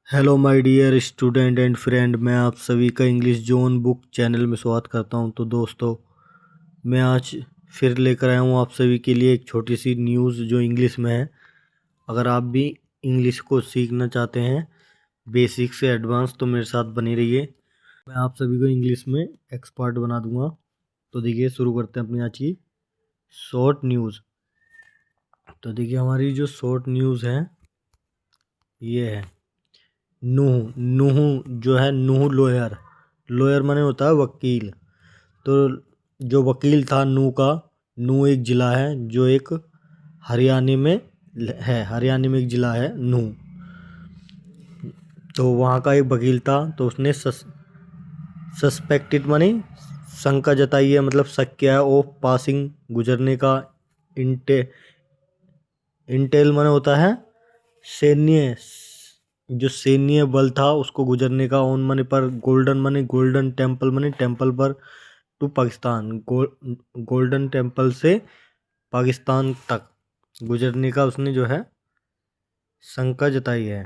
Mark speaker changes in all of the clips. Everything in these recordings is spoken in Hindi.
Speaker 1: Hello my dear student and friend, मैं आप सभी का इंग्लिश जोन बुक चैनल में स्वागत करता हूं। तो दोस्तों, मैं आज फिर लेकर आया हूं आप सभी के लिए एक छोटी सी न्यूज़ जो इंग्लिश में है। अगर आप भी इंग्लिश को सीखना चाहते हैं बेसिक से एडवांस, तो मेरे साथ बने रहिए। मैं आप सभी को इंग्लिश में एक्सपर्ट बना दूंगा। तो देखिए, शुरू करते हैं अपनी आज की शॉर्ट न्यूज़। तो देखिए, हमारी जो शॉर्ट न्यूज़ है ये है नूह। नूह जो है, नूह लॉयर। लॉयर माने होता है वकील। तो जो वकील था नूह का, नूह एक ज़िला है जो एक हरियाणा में है। हरियाणा में एक ज़िला है नूह। तो वहाँ का एक वकील था, तो उसने सस्पेक्टेड माने शंका जताई है, मतलब शक किया है ऑफ पासिंग गुजरने का। इंटे इंटेल माने होता है सैन्य, जो सैन्य बल था उसको गुजरने का। ऑन मनी पर golden money, golden temple money, temple पर टू पाकिस्तान, गोल्डन टेम्पल से पाकिस्तान तक गुजरने का उसने जो है शंका जताई है।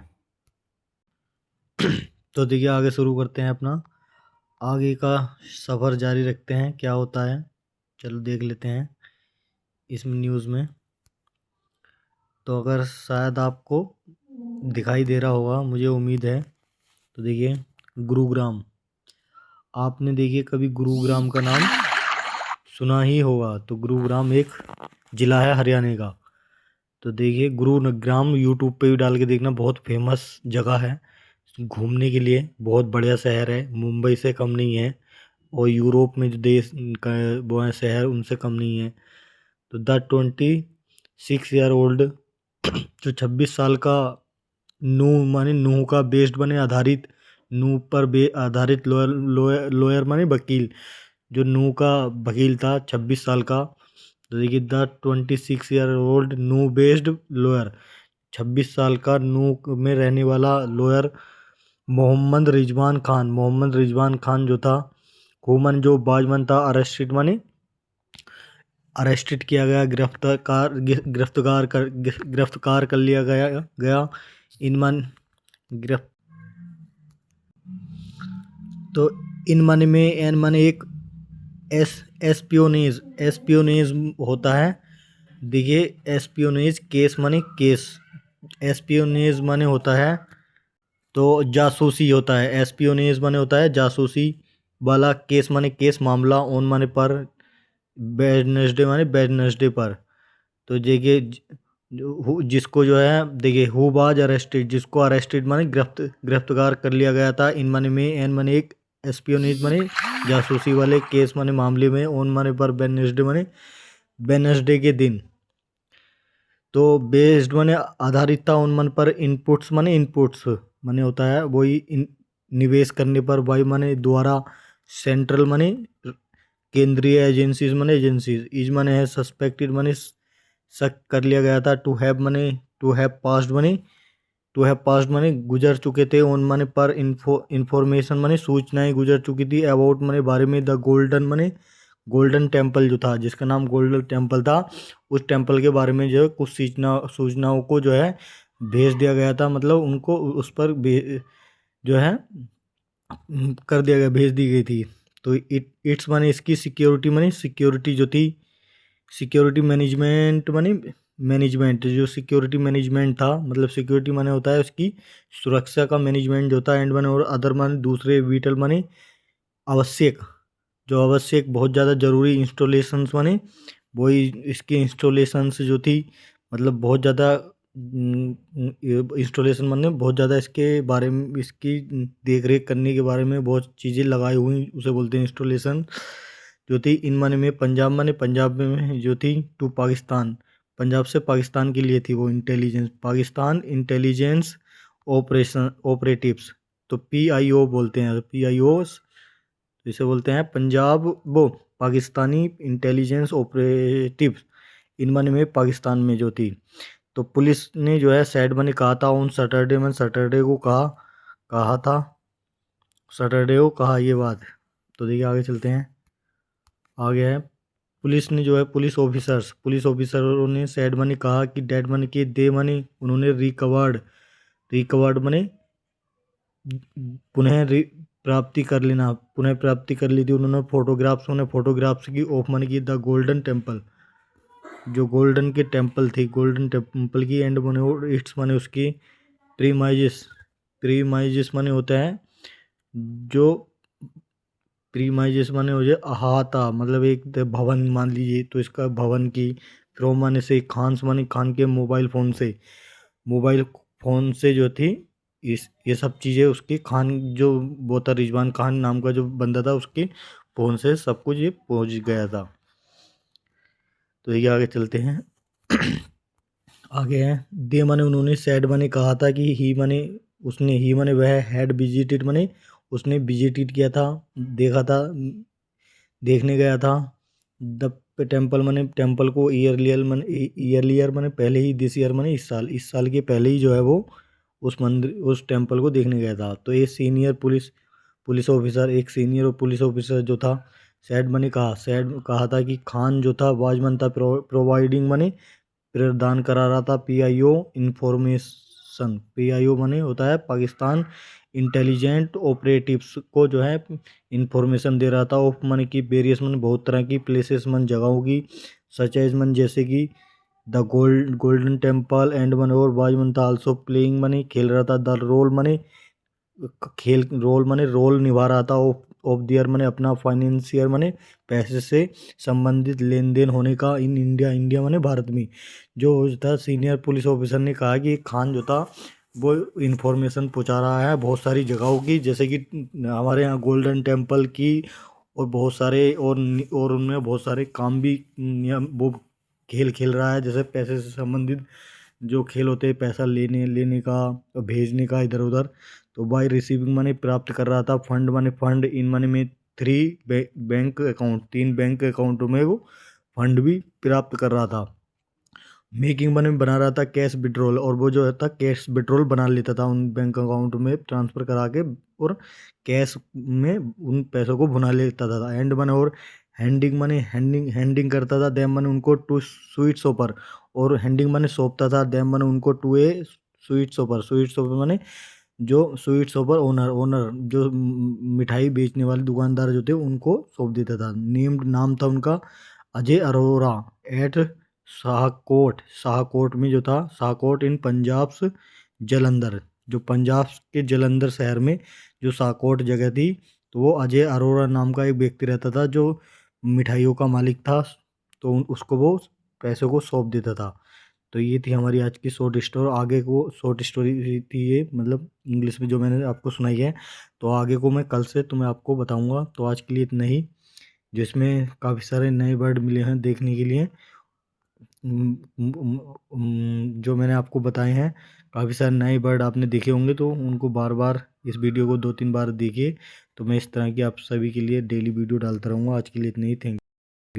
Speaker 1: तो देखिए, आगे शुरू करते हैं अपना आगे का सफ़र जारी रखते हैं, क्या होता है चलो देख लेते हैं इसमें न्यूज़ में। तो अगर शायद आपको दिखाई दे रहा होगा, मुझे उम्मीद है। तो देखिए, गुरुग्राम। आपने देखिए कभी गुरुग्राम का नाम सुना ही होगा। तो गुरुग्राम एक ज़िला है हरियाणा का। तो देखिए, गुरुग्राम यूट्यूब पे भी डाल के देखना, बहुत फेमस जगह है घूमने के लिए। बहुत बढ़िया शहर है, मुंबई से कम नहीं है। और यूरोप में जो देश का वो है शहर, उनसे कम नहीं है। तो द 26 ईयर ओल्ड जो 26 साल का नूह माने नूह का बेस्ड बने आधारित, नूह पर आधारित लॉयर माने वकील, जो नूह का वकील था 26 साल का। तो देखिए, the 26 year old Nuh based lawyer, 26 साल का नूह में रहने वाला लॉयर मोहम्मद रिजवान खान जो था, हुमन जो बाजमन था, अरेस्टेड किया गया, गिरफ्तार कर लिया गया इनमन गिरफ्त तो इन माने में एन माने एक एस्पियोनेज होता है। देखिए, एस्पियोनेज केस माने केस, एस्पियोनेज माने होता है तो जासूसी होता है। एस्पियोनेज माने होता है जासूसी वाला, केस माने केस, मामला, ऑन माने पर, वेडनेसडे माने वेडनेसडे पर। तो देखिए, जिसको जो है, देखिए हु वाज अरेस्टेड, जिसको अरेस्टेड माने गिरफ्तार कर लिया गया था। इन माने में एन माने एक, एस्पियोनेज माने जासूसी वाले, केस माने मामले में, ऑन माने पर, वेडनेसडे माने वेडनेसडे के दिन। तो बेस्ड माने आधारित था, उन मन पर, इनपुट्स माने होता है वही निवेश करने पर, वाई माने द्वारा, सेंट्रल माने केंद्रीय, एजेंसीज माने एजेंसीज, इज माने है सस्पेक्टेड माने शक कर लिया गया था, टू हैव पास्ड माने गुजर चुके थे, ऑन माने पर, इंफॉर्मेशन माने सूचनाएं गुजर चुकी थी, अबाउट माने बारे में, द गोल्डन टेम्पल जो था, जिसका नाम गोल्डन टेम्पल था, उस टेम्पल के बारे में जो है कुछ सूचनाओं को जो है भेज दिया गया था। मतलब उनको उस पर जो है कर दिया गया, भेज दी गई थी। तो इट्स माने इसकी सिक्योरिटी जो थी, सिक्योरिटी मैनेजमेंट जो सिक्योरिटी मैनेजमेंट था, मतलब सिक्योरिटी माने होता है उसकी सुरक्षा का मैनेजमेंट जो था, एंड माने और अदर माने दूसरे, विटल माने आवश्यक, जो आवश्यक बहुत ज़्यादा ज़रूरी, इंस्टॉलेशंस माने वही इसकी इंस्टॉलेशंस जो थी, मतलब बहुत ज़्यादा इंस्टॉलेशन माने बहुत ज़्यादा इसके बारे में, इसकी देख रेख करने के बारे में बहुत चीज़ें लगाई हुई, उसे बोलते हैं इंस्टॉलेशन जो थी। इन माने में पंजाब में जो थी, टू पाकिस्तान, पंजाब से पाकिस्तान के लिए थी वो इंटेलिजेंस, पाकिस्तान इंटेलिजेंस ऑपरेटिव्स। तो PIO बोलते हैं, PIO इसे बोलते हैं पंजाब वो पाकिस्तानी इंटेलिजेंस ऑपरेटिव्स। इन माने में पाकिस्तान में जो थी। तो पुलिस ने जो है सैड बने कहा था, उन सैटरडे को कहा ये बात। तो देखिए, आगे चलते हैं। आगे है, पुलिस ने जो है पुलिस ऑफिसरों ने सैड मनी कहा कि डेड मनी के दे मनी उन्होंने रिकवर्ड मनी पुनः प्राप्ति कर लेना, पुनः प्राप्ति कर ली थी उन्होंने फोटोग्राफ्स की ऑफ माने की द गोल्डन टेम्पल, जो गोल्डन के टेम्पल थी, गोल्डन टेम्पल की, एंड माने इट्स माने उसकी प्रीमाइजेस माने होता है जो प्रीमाइजेस माने हो जाए अहाता, मतलब एक भवन मान लीजिए, तो इसका भवन की, फ्रॉम माने से, खान्स माने खान के मोबाइल फ़ोन से जो थी, इस ये सब चीज़ें उसकी खान जो वो था, रिजवान खान नाम का जो बंदा था, उसके फ़ोन से सब कुछ ये पहुंच गया था। तो ये आगे चलते हैं। आगे है दे माने उन्होंने सैड माने कहा था कि ही माने वह हैड विजिटेड माने उसने विजिटेड किया था, देखा था, देखने गया था द टेम्पल माने टेम्पल को, ईयरलियर माने पहले ही, दिस ईयर माने इस साल के पहले ही जो है वो उस मंदिर उस टेम्पल को देखने गया था। तो ये सीनियर पुलिस ऑफिसर, एक सीनियर पुलिस ऑफिसर जो था, सैड कहा था कि खान जो था वाजमन था, प्रोवाइडिंग माने प्रदान करा रहा था, पीआईओ इंफॉर्मेशन, पीआईओ माने होता है पाकिस्तान इंटेलिजेंट ऑपरेटिव्स को जो है इंफॉर्मेशन दे रहा था, ऑफ माने की वेरियस माने बहुत तरह की, प्लेसेस मन जगहों की, सच एज मन जैसे कि द गोल्डन टेम्पल, एंड मन और वाजमन था आल्सो प्लेइंग माने खेल रहा था, द रोल माने रोल निभा रहा था, ऑफ दियर माने अपना, फाइनेंशियर माने पैसे से संबंधित लेन देन होने का, इन इंडिया माने भारत में। जो था सीनियर पुलिस ऑफिसर ने कहा कि खान जो था वो इंफॉर्मेशन पहुंचा रहा है बहुत सारी जगहों की, जैसे कि हमारे यहाँ गोल्डन टेम्पल की, और बहुत सारे और उनमें बहुत सारे काम भी, वो खेल खेल रहा है, जैसे पैसे से संबंधित जो खेल होते हैं, पैसा लेने लेने का और भेजने का इधर उधर। तो बाय रिसीविंग मनी प्राप्त कर रहा था, fund money fund in money में थ्री बैंक अकाउंट, 3 बैंक अकाउंटों में वो फंड भी प्राप्त कर रहा था। मेकिंग मनी बना रहा था कैश विड्रॉल, और वो जो था कैश विड्रॉल बना लेता था उन बैंक अकाउंट में ट्रांसफ़र करा के, और कैश में उन पैसों को भुना लेता था। एंड मनी और हैंडिंग करता था देम मनी उनको टू स्वीट शॉपर, और हैंडिंग मनी सौंपता था देम मनी उनको to a sweet shopper money जो स्वीट शॉपर ओनर जो मिठाई बेचने वाले दुकानदार जो थे उनको सौंप देता था। नेम्ड नाम था उनका अजय अरोरा, एट शाहकोट में जो था, शाहकोट इन पंजाब जलंधर, जो पंजाब के जलंधर शहर में जो शाहकोट जगह थी, तो वो अजय अरोरा नाम का एक व्यक्ति रहता था जो मिठाइयों का मालिक था, तो उसको वो पैसे को सौंप देता था। तो ये थी हमारी आज की शॉर्ट स्टोरी। आगे को शॉर्ट स्टोरी थी ये, मतलब इंग्लिश में जो मैंने आपको सुनाई है। तो आगे को मैं कल से तुम्हें आपको बताऊंगा। तो आज के लिए इतना ही, जिसमें काफ़ी सारे नए वर्ड मिले हैं देखने के लिए। जो मैंने आपको बताए हैं, काफ़ी सारे नए वर्ड आपने देखे होंगे, तो उनको बार बार इस वीडियो को 2-3 बार देखिए। तो मैं इस तरह की आप सभी के लिए डेली वीडियो डालता रहूँगा। आज के लिए इतना ही, थैंक